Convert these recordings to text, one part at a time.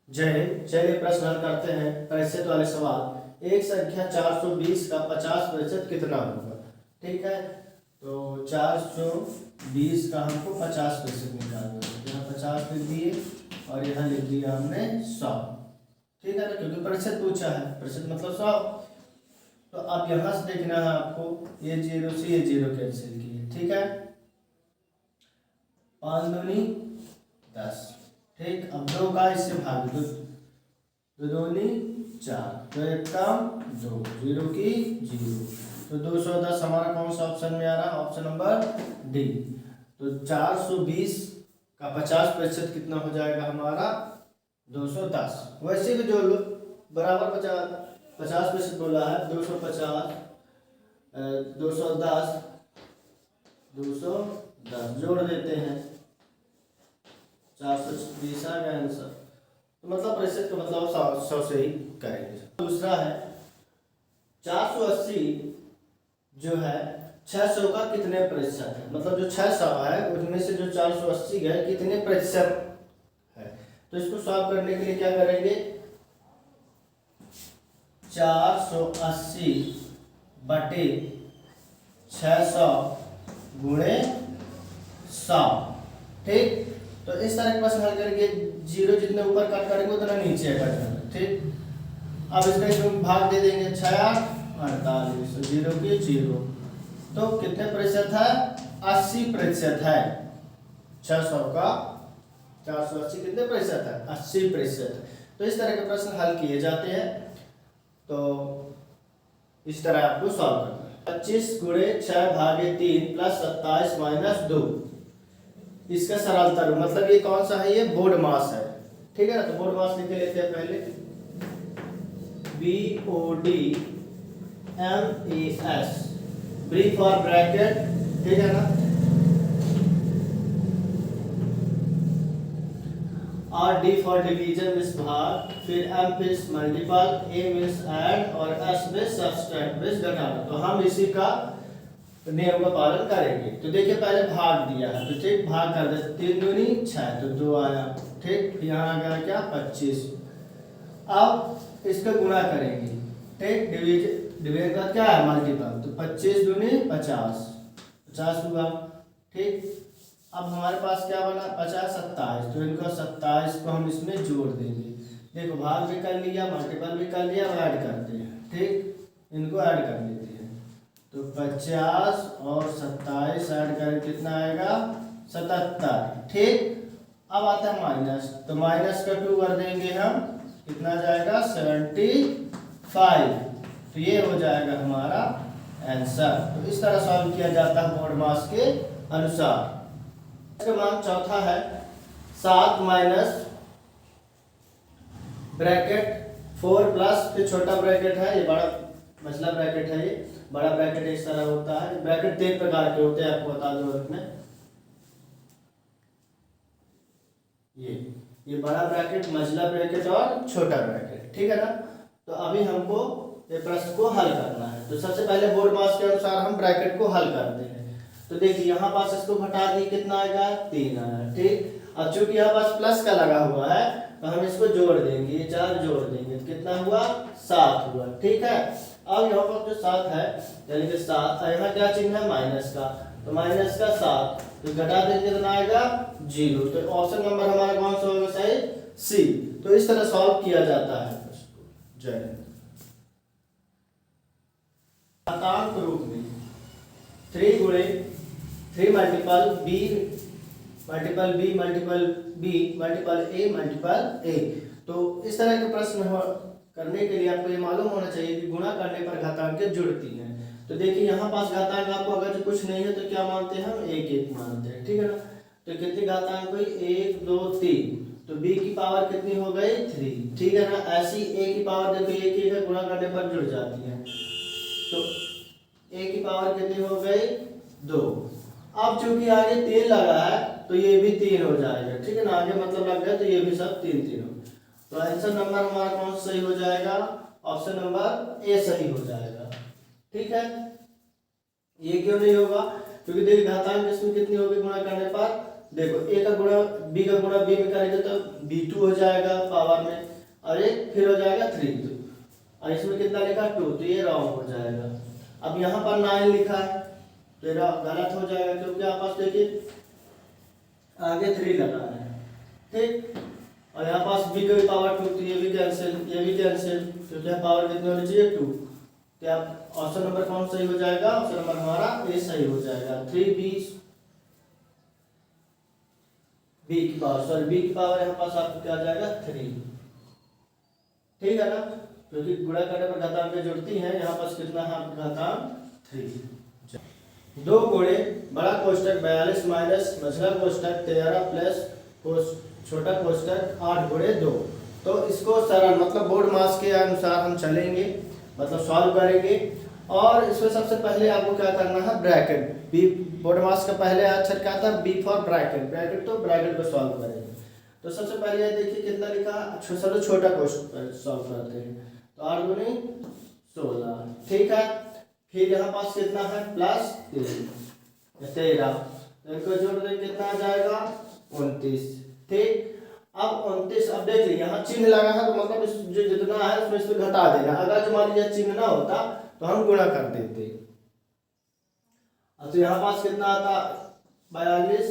जय हिंद। चलिए प्रश्न हल करते हैं। प्रतिशत वाले सवाल। एक संख्या 420 का 50% कितना होगा। ठीक है, तो 420 का हमको 50% निकालना है। यहाँ 50 लिख दिए और यहाँ लिख दिया हमने 100। ठीक है ना, क्योंकि प्रतिशत पूछा है, प्रतिशत मतलब 100। तो अब यहाँ से देखना है आपको, ये 0 से ये 0 कैंसिल किए। ठीक है, 5 दूनी 10। ठीक, अब 2 का इससे भाग दो, 2 दूनी 4, तो 1 कम 2, 0 की 0। तो 210 हमारा कौन सा ऑप्शन में आ रहा है? Option number D. तो 420 का 50% कितना हो जाएगा हमारा? 210। वैसे भी जो लोग बराबर 50% बोला है, 250 210 210 जोड़ देते हैं, 420 आ गया आंसर। तो मतलब प्रतिशत का मतलब 100 से ही करेंगे। दूसरा है 480 जो है 600 का कितने प्रतिशत है। मतलब जो 600 है उनमें से जो 480 है कितने प्रतिशत है। तो इसको सॉल्व करने के लिए क्या करेंगे? 480 बटे 600 गुणे 100। ठीक, तो इस तरह के प्रश्न हल करेंगे। 0 जितने ऊपर कट करेंगे उतना नीचे कट करना। ठीक, अब इसका इसमें भाग दे देंगे, 6 48, 0 की 0। तो कितने प्रतिशत है? 80% है। 600 का 480 कितने प्रतिशत है? 80%। तो इस तरह के प्रश्न हल किए जाते हैं। तो इस तरह आपको सॉल्व करना है। 25 गुणे 6 भागे 3 प्लस 27 माइनस 2। इसका सरलता रूप, मतलब ये कौन सा है? ये बोर्ड मास है। ठीक है ना, तो बोर्ड मास लिख लेते हैं पहले, BODMAS, ब्रीफ फॉर ब्रैकेट। ठीक है ना, और D फॉर डिवीजन मीन्स भाग, फिर M means multiple, A means add और S मीन्स सब्सट्रैक्ट मीन्स घटाना। तो हम इसी का नियम का पालन करेंगे। तो देखिए पहले भाग दिया है, तो ठीक भाग कर दे, 3 दूनी 6, तो 2 आया। ठीक, यहाँ आ गया क्या? 25। अब इसका गुणा करेंगे। ठीक, डिवीजन का क्या है? मल्टीपल, तो 25 दूनी 50, 50 हुआ। ठीक, अब हमारे पास क्या बना? 50 27, तो इनको 27 को हम इसमें जोड़ देंगे। देखो भाग भी कर लिया, मल्टीपल भी कर लिया, ऐड करते हैं। ठीक, इनको ऐड कर लेते हैं, तो 50 और 27 ऐड करें कितना आएगा? 77। ठीक, अब आता है माइनस, तो माइनस का 2 कर देंगे हम, कितना जाएगा? 75। तो ये हो जाएगा हमारा आंसर। तो इस तरह सॉल्व किया जाता है बोर्ड मास के अनुसार। इसका मान चौथा है 7 माइनस ब्रैकेट 4 प्लस, फिर छोटा ब्रैकेट है, ये बड़ा मसला ब्रैकेट है। ये बड़ा ब्रैकेट इस तरह होता है। ब्रैकेट 3 प्रकार के होते हैं, आपको बता दो इसमें। ये बड़ा ब्रैकेट, मझला ब्रैकेट और छोटा ब्रैकेट। ठीक है ना, तो अभी हमको ये प्रश्न को हल करना है। तो सबसे पहले बोर्ड मास के अनुसार हम ब्रैकेट को हल करते हैं। तो देखिए यहाँ पास इसको घटा दी, कितना आएगा? 3 आया। ठीक, अब चूंकि यहाँ पास प्लस का लगा हुआ है तो हम इसको जोड़ देंगे, ये 4 जोड़ देंगे, तो कितना हुआ? 7 हुआ। ठीक है, अब यहाँ पर जो 7 है यानी कि 7, यहाँ क्या चिन्ह है? माइनस का, तो माइनस का 7, तो घटा देंगे कितना आएगा? 0। तो ऑप्शन नंबर हमारा कौन सा होगा? सही, सी। तो इस तरह सॉल्व किया जाता है इसको। जय हिंद। घातांक रूप में 3 गुणे 3 multiple B multiple B multiple B multiple A multiple A। तो इस तरह के प्रश्न करने के लिए आपको ये मालूम होना चाहिए कि गुणा करने पर घातांकें जुड़ती हैं। तो देखिए यहाँ पास घातांक आपको अगर जो कुछ नहीं है तो क्या मानते हैं हम? 1 1 मानते हैं। ठीक है ना, तो कितनी घातांक हुई? 1 2 3, तो B की पावर कितनी हो गई? 3। ठीक है ना, ऐसी A की पावर देखो 1 1 गुणा करने पर जुड़ जाती है, तो A की पावर कितनी हो गई? 2। अब चूंकि आगे 3 लगा है तो ये भी 3 हो जाएगा। ठीक है ना, आगे मतलब लग गया तो ये भी सब 3 3 हो। तो आंसर नंबर हमारा कौन सा सही हो जाएगा? ऑप्शन नंबर ए सही हो जाएगा। ठीक है, ये क्यों नहीं होगा? क्योंकि देखिए घातांक इसमें कितनी होगी गुणा करने पर? देखो ए का गुणा बी का गुणा बी में करेंगे तो b2 हो जाएगा पावर में, और एक फिर हो जाएगा 3, और इसमें कितना लिखा 2, तो ये रॉन्ग हो जाएगा। अब यहाँ पर 9 लिखा है तो ये गलत हो जाएगा, क्योंकि आप पास देखिए आगे 3 लगा है, ठीक। और यहाँ पास b की पावर 2, तो ये भी कैंसिल, ये भी कैंसिल, क्योंकि यहाँ पावर कितनी होनी चाहिए 2। तो आप ऑप्शन नंबर कौन सही हो जाएगा? ऑप्शन नंबर हमारा ए सही हो जाएगा। 3b b की पावर, सॉरी b की पावर यहाँ पास आपको क्या आ जाएगा 3, ठीक है ना, क्योंकि गुणा करने पर घातांक जुड़ती हैं। यहाँ पास कितना है आपका घातांक 3। 2 गुणे बड़ा कोष्टक 42 माइनस मझला कोष्टक 13 प्लस छोटा कोष्टक 8 गुणे 2। तो इसको सरल मतलब बोर्ड मास के अनुसार हम चलेंगे, मतलब सॉल्व करेंगे। और इसमें सबसे पहले आपको क्या करना है, ब्रैकेट, बी बोर्ड मास का पहले अक्षर क्या था, बी फॉर ब्रैकेट, ब्रैकेट तो ब्रैकेट को सॉल्व करेंगे। तो सबसे पहले ये देखिए कितना लिखा, सबसे छोटा क्वेश्चन सॉल्व करते हैं। तो 8 गुणे 16, ठीक है। फिर यहाँ पास कितना है प्लस 13, तो इनको जोड़ दें कितना आ जाएगा 29, ठीक। अब 29, अब देख लीजिए यहाँ चिन्ह लगा है तो मतलब इस जो जितना है उसमें इसमें घटा देना। अगर जो मान लीजिए चिन्ह ना होता तो हम गुणा कर देते। अब तो यहाँ पास कितना आता 42,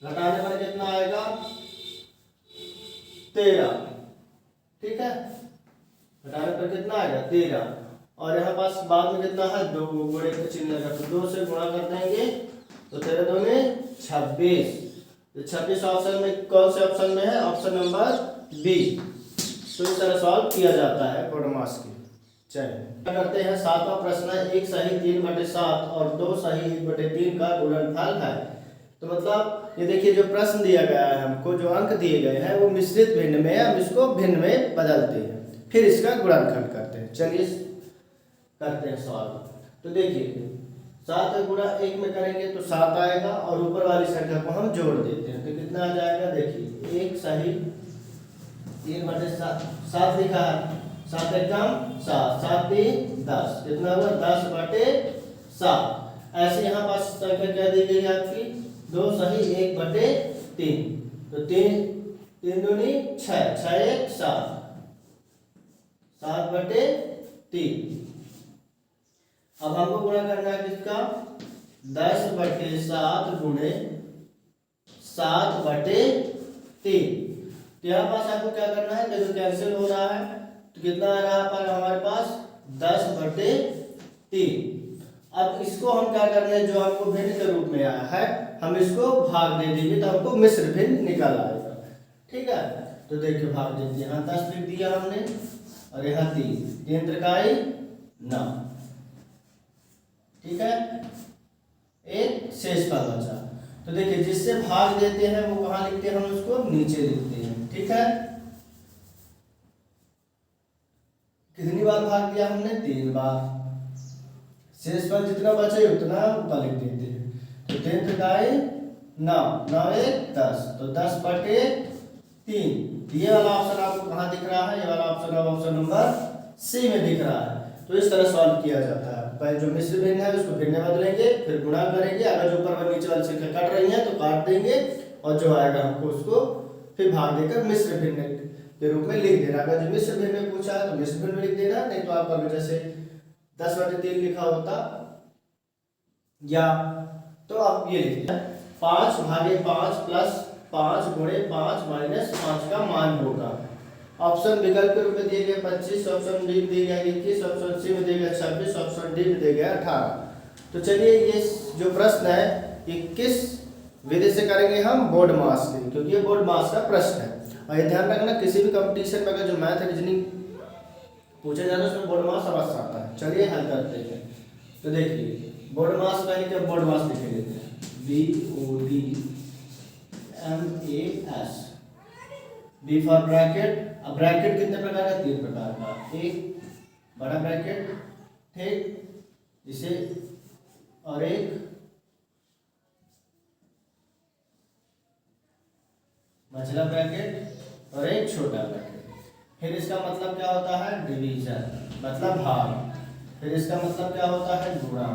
घटाने पर कितना आएगा 13, ठीक है, घटाने पर कितना आएगा 13। और यहाँ पास बाद में कितना है 2, गुणे का चिन्ह लगा तो 2 से गुणा कर देंगे तो 13 दूनी 26। तो 26 ऑप्शन में कौन से ऑप्शन में है, ऑप्शन नंबर बी। तो इस तरह सॉल्व किया जाता है बोर्ड मास की। चलिए करते हैं 7वां प्रश्न है, 1 सही 3/7 और 2 सही 1/3 का गुणनफल है। तो मतलब ये देखिए जो प्रश्न दिया गया है हमको, जो अंक दिए गए हैं वो मिश्रित भिन्न में, हम इसको भिन्न में बदलते हैं, फिर इसका गुणनखंड करते हैं। चलिए करते हैं सॉल्व। तो देखिए 7 का गुणा 1 में करेंगे तो 7 आएगा, और ऊपर वाली संख्या को हम जोड़ देते हैं तो कितना आ जाएगा, देखिए 1 सही 3/7, 7 लिखा है, 7 एकम 7, 7 3 10, कितना हुआ 10/7। ऐसे यहाँ पास संख्या क्या दी गई है आपकी 2 सही 1/3, तो 3 दूनी 6, 6 1 7, 7/3। अब हमको गुणा करना है किसका 10/7 गुणे 7/3। तो यहाँ पास आपको क्या करना है, देखो कैंसिल हो रहा है तो कितना आ रहा है पर हमारे पास 10/3। अब इसको हम क्या करना है, जो हमको भिन्न के रूप में आया है हम इसको भाग दे देंगे तो हमको मिश्र भिन्न निकल आएगा, ठीक है। तो देखिए भाग देते हैं, यहाँ 10 लिख दिया हमने और यहाँ 3 त्रिकाई 9, ठीक है, एक शेष का बचा। तो देखिए जिससे भाग देते हैं वो कहाँ लिखते हैं, हम उसको नीचे लिखते हैं, ठीक है। कितनी बार भाग दिया हमने 3 बार, शेष पर जितना बचे उतना ऊपर लिख देते हैं। तो 3 त्रिकाई 9, 9 1 10, तो 10/3। ये वाला ऑप्शन आपको कहाँ दिख रहा है, ये वाला ऑप्शन ऑप्शन नंबर सी में दिख रहा है। तो इस तरह सॉल्व किया जाता है। पहले जो मिश्र भिन्न है उसको भिन्न में बदलेंगे, फिर गुणा करेंगे, अगर जो ऊपर और नीचे वाली संख्या कट रही है तो काट देंगे, और जो आएगा हमको उसको फिर भाग देकर मिश्र भिन्न के रूप में लिख देना। अगर जो मिश्र भिन्न में पूछा है तो मिश्र भिन्न में लिख देना, नहीं तो आपका जैसे 10/3 लिखा होता या तो आप ये लिख देना 5/5 प्लस 5 गुणे 5 माइनस 5 का मान होगा। ऑप्शन विकल्प के रूप में दिए गए 25, ऑप्शन डी में दिए गए 21, ऑप्शन सी में दिए गए 26, ऑप्शन डी में दिए गए 18। तो चलिए ये जो प्रश्न है ये किस विधि से करेंगे, हम बोर्ड मास से, क्योंकि ये बोर्ड मास का प्रश्न है। और ये ध्यान रखना किसी भी कंपटीशन में अगर जो मैथ रीजनिंग पूछे जाता है उसमें बोर्ड मास अवश्य आता है। चलिए हल करते हैं। तो देखिए बोर्ड मास पहले क्या, बोर्ड मास लिख लेते हैं BODMAS, बी फॉर ब्रैकेट। अब ब्रैकेट कितने प्रकार का, 3 प्रकार का, एक बड़ा ब्रैकेट, ठीक, इसे और एक मझला ब्रैकेट और एक छोटा ब्रैकेट। फिर इसका मतलब क्या होता है, डिवीजन मतलब भाग। फिर इसका मतलब क्या होता है, गुणा।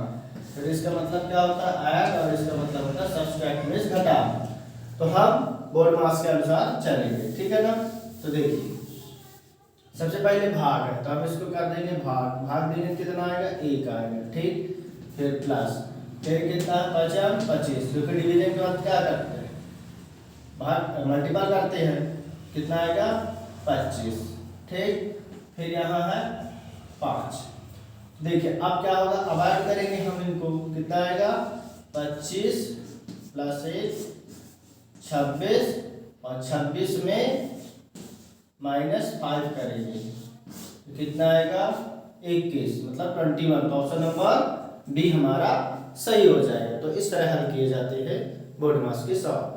फिर इसका मतलब क्या होता है ऐड, और इसका मतलब होता है सब्सट्रैक्ट मींस घटाना। तो हम बोर्ड मास के अनुसार चलेंगे, ठीक है ना। तो देखिए सबसे पहले भाग है, तो हम इसको कर देंगे भाग, भाग देंगे कितना आएगा 1 आएगा, ठीक। फिर प्लस, फिर कितना 5 25, क्योंकि डिवीजन के बाद क्या करते हैं भाग मल्टीपल करते हैं, कितना आएगा 25, ठीक। फिर यहाँ है 5। देखिए अब क्या होगा, अब ऐड करेंगे हम इनको, कितना आएगा 25 प्लस 1 26, और 26 में -5 करेंगे तो कितना आएगा 21, मतलब 21। तो ऑप्शन नंबर बी हमारा सही हो जाएगा। तो इस तरह हल किए जाते हैं बोर्ड मास के सवाल।